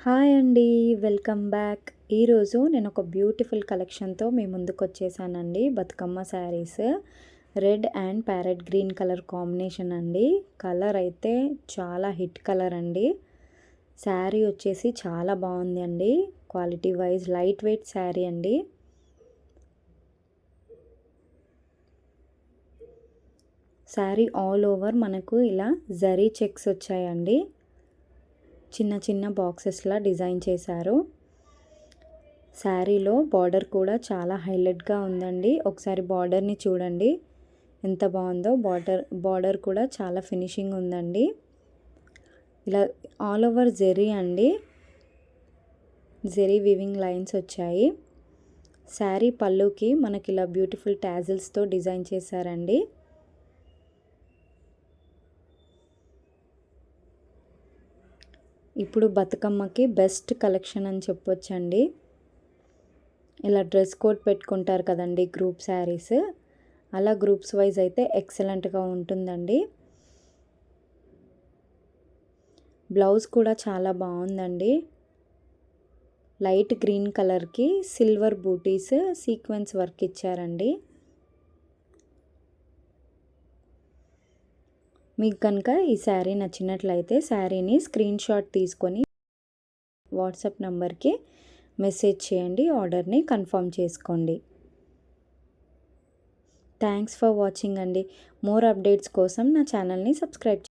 Hi అండి. Welcome back. ఈరోజు నేను ఒక బ్యూటిఫుల్ కలెక్షన్‌తో మీ ముందుకొచ్చేసానండి. Bathukamma saris. Red and parrot green colour combination అండి. కలర్ అయితే చాలా హిట్ కలర్ అండి. శారీ వచ్చేసి చాలా బాగుంది అండి. Quality wise light weight sari అండి. శారీ ఆల్ ఓవర్ మనకు ఇలా జరీ చెక్స్ వచ్చాయండి. చిన్న చిన్న బాక్సెస్లా డిజైన్ చేశారు. శారీలో బార్డర్ కూడా చాలా హైలైట్గా ఉందండి. ఒకసారి బార్డర్ని చూడండి ఎంత బాగుందో. బార్డర్ కూడా చాలా ఫినిషింగ్ ఉందండి. ఇలా ఆల్ ఓవర్ జెరీ అండి. జెరీ వివింగ్ లైన్స్ వచ్చాయి. శారీ పళ్ళుకి మనకి ఇలా బ్యూటిఫుల్ టాజిల్స్తో డిజైన్ చేశారండి. ఇప్పుడు బతుకమ్మకి బెస్ట్ కలెక్షన్ అని చెప్పొచ్చండి. ఇలా డ్రెస్ కోడ్ పెట్టుకుంటారు కదండి గ్రూప్ శారీస్, అలా గ్రూప్స్ వైజ్ అయితే ఎక్సలెంట్గా ఉంటుందండి. బ్లౌజ్ కూడా చాలా బాగుందండి. లైట్ గ్రీన్ కలర్కి సిల్వర్ బూటీస్ సీక్వెన్స్ వర్క్ ఇచ్చారండి. మీకు కనుక ఈ శారీ నచ్చినట్లయితే శారీని స్క్రీన్ షాట్ తీసుకొని వాట్సాప్ నంబర్కి మెసేజ్ చేయండి. ఆర్డర్ని కన్ఫర్మ్ చేసుకోండి. థ్యాంక్స్ ఫర్ వాచింగ్ అండి. మోర్ అప్డేట్స్ కోసం నా ఛానల్ని సబ్స్క్రైబ్